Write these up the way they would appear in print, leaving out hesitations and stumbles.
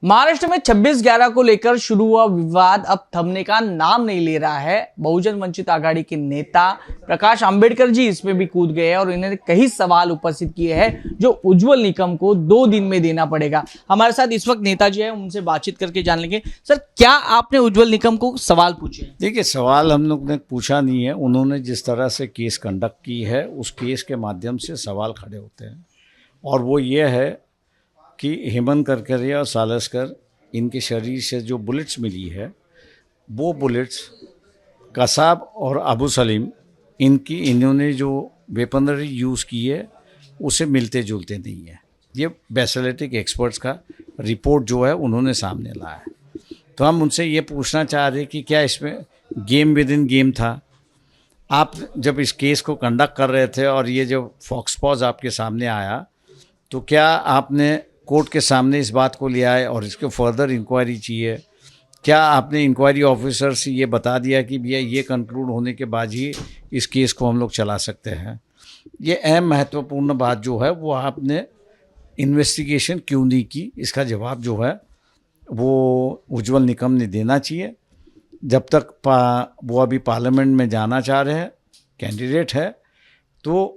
महाराष्ट्र में 26/11 को लेकर शुरू हुआ विवाद अब थमने का नाम नहीं ले रहा है। बहुजन वंचित आघाड़ी के नेता प्रकाश आंबेडकर जी इसमें भी कूद गए हैं और इन्होंने कई सवाल उपस्थित किए हैं जो उज्जवल निकम को 2 दिन में देना पड़ेगा। हमारे साथ इस वक्त नेताजी है, उनसे बातचीत करके जान लेंगे। सर, क्या आपने उज्जवल निकम को सवाल पूछे? देखिए, सवाल हम लोग ने पूछा नहीं है। उन्होंने जिस तरह से केस कंडक्ट की है उस केस के माध्यम से सवाल खड़े होते हैं, और वो ये है कि हेमंत करकरे और सालस्कर, इनके शरीर से जो बुलेट्स मिली है वो बुलेट्स कसाब और अबू सलीम इन्होंने जो वेपनरी यूज़ की है उसे मिलते जुलते नहीं है। ये बैसेलेटिक एक्सपर्ट्स का रिपोर्ट जो है उन्होंने सामने लाया है। तो हम उनसे ये पूछना चाह रहे कि क्या इसमें गेम विद इन गेम था? आप जब इस केस को कंडक्ट कर रहे थे और ये जो फॉक्सपॉज आपके सामने आया, तो क्या आपने कोर्ट के सामने इस बात को लिया है और इसके फर्दर इंक्वायरी चाहिए? क्या आपने इंक्वायरी ऑफिसर से ये बता दिया कि भैया ये कंक्लूड होने के बाद ही इस केस को हम लोग चला सकते हैं? ये अहम महत्वपूर्ण बात जो है वो आपने इन्वेस्टिगेशन क्यों नहीं की, इसका जवाब जो है वो उज्जवल निकम ने देना चाहिए। जब तक वो अभी पार्लियामेंट में जाना चाह रहे हैं, कैंडिडेट है, तो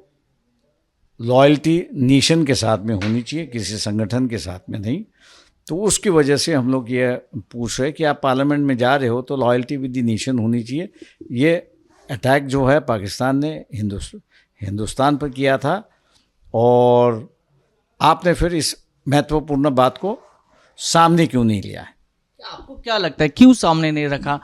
लॉयल्टी नेशन के साथ में होनी चाहिए, किसी संगठन के साथ में नहीं। तो उसकी वजह से हम लोग ये पूछ रहे हैं कि आप पार्लियामेंट में जा रहे हो तो लॉयल्टी विद द नेशन होनी चाहिए। ये अटैक जो है पाकिस्तान ने हिंदुस्तान पर किया था, और आपने फिर इस महत्वपूर्ण बात को सामने क्यों नहीं लिया है? आपको क्या लगता है क्यों सामने नहीं रखा?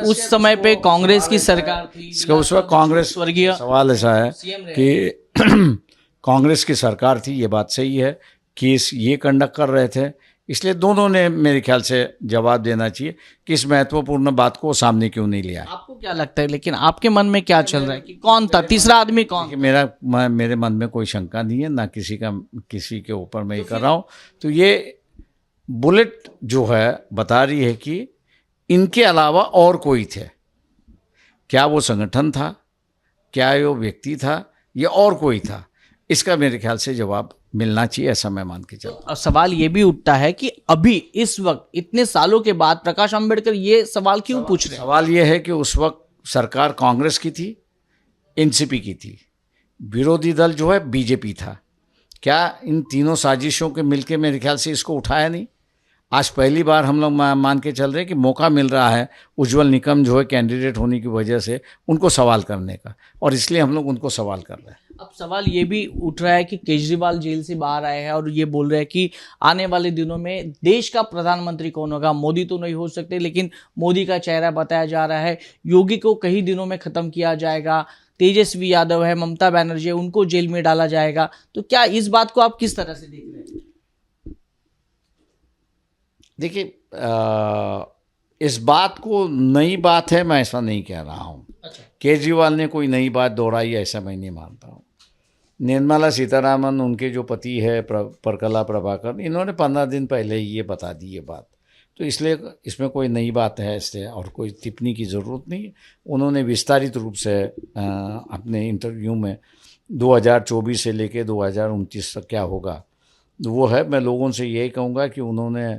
उस समय पे कांग्रेस की सरकार थी, उस वक्त कांग्रेस, स्वर्गीय सवाल ऐसा है कि कांग्रेस की सरकार थी, ये बात सही है, केस ये कंडक्ट कर रहे थे, इसलिए दोनों ने मेरे ख्याल से जवाब देना चाहिए कि इस महत्वपूर्ण बात को सामने क्यों नहीं लिया। आपको क्या लगता है, लेकिन आपके मन में क्या चल रहा है कि कौन था तीसरा आदमी? कौन? मेरे मन में कोई शंका नहीं है, ना किसी के ऊपर मैं ये कर रहा हूँ। तो ये बुलेट जो है बता रही है कि इनके अलावा और कोई थे। क्या वो संगठन था, क्या वो व्यक्ति था, या और कोई था? इसका मेरे ख्याल से जवाब मिलना चाहिए, ऐसा मैं मान के चलता हूं। और सवाल ये भी उठता है कि अभी इस वक्त इतने सालों के बाद प्रकाश आंबेडकर ये सवाल क्यों पूछ रहे हैं? सवाल ये है कि उस वक्त सरकार कांग्रेस की थी, एनसीपी की थी, विरोधी दल जो है बीजेपी था। क्या इन तीनों साजिशों के मिलके मेरे ख्याल से इसको उठाया नहीं? आज पहली बार हम लोग मान के चल रहे हैं कि मौका मिल रहा है उज्जवल निकम जो है कैंडिडेट होने की वजह से उनको सवाल करने का, और इसलिए हम लोग उनको सवाल कर रहे हैं। अब सवाल ये भी उठ रहा है कि केजरीवाल जेल से बाहर आए हैं और ये बोल रहे हैं कि आने वाले दिनों में देश का प्रधानमंत्री कौन होगा? मोदी तो नहीं हो सकते, लेकिन मोदी का चेहरा बताया जा रहा है। योगी को कई दिनों में खत्म किया जाएगा, तेजस्वी यादव है, ममता बनर्जी है, उनको जेल में डाला जाएगा। तो क्या इस बात को आप किस तरह से देख रहे हैं? देखिए, इस बात को नई बात है मैं ऐसा नहीं कह रहा हूँ। अच्छा। केजरीवाल ने कोई नई बात दोहराई ऐसा मैं नहीं मानता हूँ। निर्मला सीतारामन, उनके जो पति है प्रकला प्रभाकर, इन्होंने 15 दिन पहले ही ये बता दी ये बात, तो इसलिए इसमें कोई नई बात है इससे और कोई टिप्पणी की ज़रूरत नहीं है। उन्होंने विस्तारित रूप से अपने इंटरव्यू में 2024 से लेके 2029 तक क्या होगा वो है। मैं लोगों से यही कहूँगा कि उन्होंने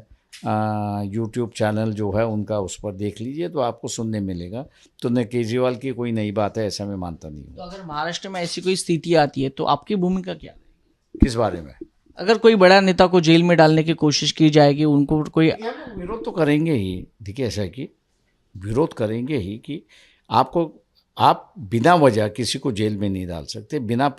यूट्यूब चैनल जो है उनका, उस पर देख लीजिए तो आपको सुनने मिलेगा। तो न केजरीवाल की कोई नई बात है ऐसा मैं मानता नहीं हूँ। तो अगर महाराष्ट्र में ऐसी कोई स्थिति आती है तो आपकी भूमिका क्या है? किस बारे में? अगर कोई बड़ा नेता को जेल में डालने की कोशिश की जाएगी, उनको कोई विरोध तो करेंगे ही। देखिए, ऐसा है कि विरोध करेंगे ही कि आप बिना वजह किसी को जेल में नहीं डाल सकते, बिना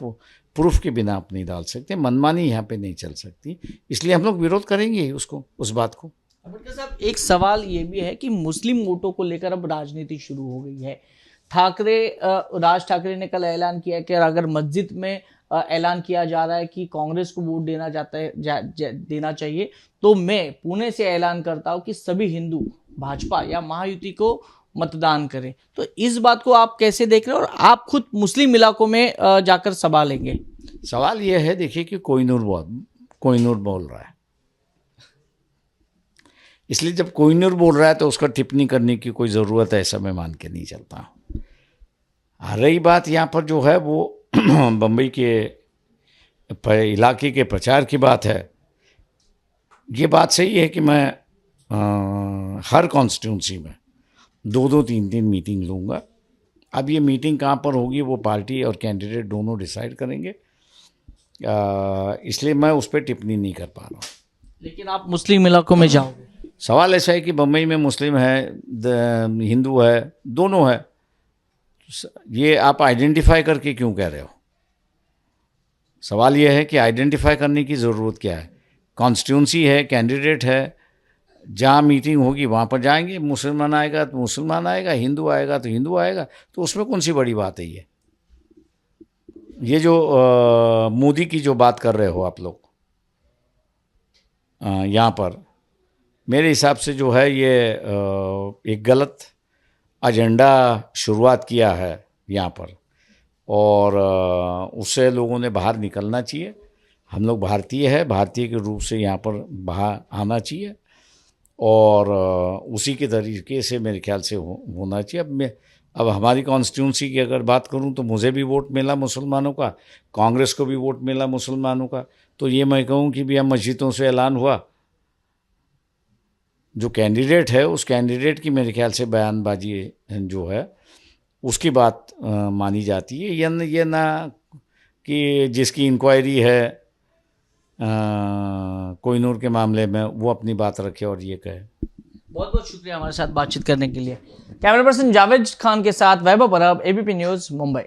प्रूफ के बिना आप नहीं डाल सकते, मनमानी यहाँ पे नहीं चल सकती, इसलिए हम लोग विरोध करेंगे ही उस बात को। अम्बेडकर साहब, एक सवाल ये भी है कि मुस्लिम वोटों को लेकर अब राजनीति शुरू हो गई है। राज ठाकरे ने कल ऐलान किया कि अगर मस्जिद में ऐलान किया जा रहा है कि कांग्रेस को वोट देना चाहिए, तो मैं पुणे से ऐलान करता हूं कि सभी हिंदू भाजपा या महायुति को मतदान करें। तो इस बात को आप कैसे देख रहे हैं, और आप खुद मुस्लिम इलाकों में जाकर सभा लेंगे? सवाल यह है, देखिए कि कोहिनूर बोल रहा है, इसलिए जब कोहिनूर बोल रहा है तो उसका टिप्पणी करने की कोई ज़रूरत है ऐसा मैं मान के नहीं चलता हूँ। रही बात यहाँ पर जो है वो बम्बई के इलाके के प्रचार की बात है, ये बात सही है कि मैं हर कॉन्स्टिट्यूंसी में 2-2, 3-3 मीटिंग लूँगा। अब ये मीटिंग कहाँ पर होगी वो पार्टी और कैंडिडेट दोनों डिसाइड करेंगे, इसलिए मैं उस पर टिप्पणी नहीं कर पा रहा हूँ। लेकिन आप मुस्लिम इलाकों में जाओगे? सवाल ऐसा है कि बम्बई में मुस्लिम है, हिंदू है, दोनों है, ये आप आइडेंटिफाई करके क्यों कह रहे हो? सवाल ये है कि आइडेंटिफाई करने की ज़रूरत क्या है? कॉन्स्टिट्यूंसी है, कैंडिडेट है, जहाँ मीटिंग होगी वहाँ पर जाएंगे, मुसलमान आएगा तो मुसलमान आएगा, हिंदू आएगा तो हिंदू आएगा, तो उसमें कौन सी बड़ी बात है? ये जो मोदी की जो बात कर रहे हो आप लोग यहाँ पर, मेरे हिसाब से जो है ये एक गलत एजेंडा शुरुआत किया है यहाँ पर, और उससे लोगों ने बाहर निकलना चाहिए। हम लोग भारतीय है, भारतीय के रूप से यहाँ पर बाहर आना चाहिए, और उसी के तरीके से मेरे ख्याल से होना चाहिए। अब हमारी कॉन्स्टिट्यूंसी की अगर बात करूं तो मुझे भी वोट मिला मुसलमानों का, कांग्रेस को भी वोट मिला मुसलमानों का, तो ये मैं कहूं कि भैया मस्जिदों से ऐलान हुआ, जो कैंडिडेट है उस कैंडिडेट की मेरे ख्याल से बयानबाजी जो है उसकी बात मानी जाती है। ये ना कि जिसकी इंक्वायरी है कोहिनूर के मामले में वो अपनी बात रखे और ये कहे। बहुत बहुत शुक्रिया हमारे साथ बातचीत करने के लिए। कैमरा पर्सन जावेद खान के साथ वैभव परब, एबीपी न्यूज़, मुंबई।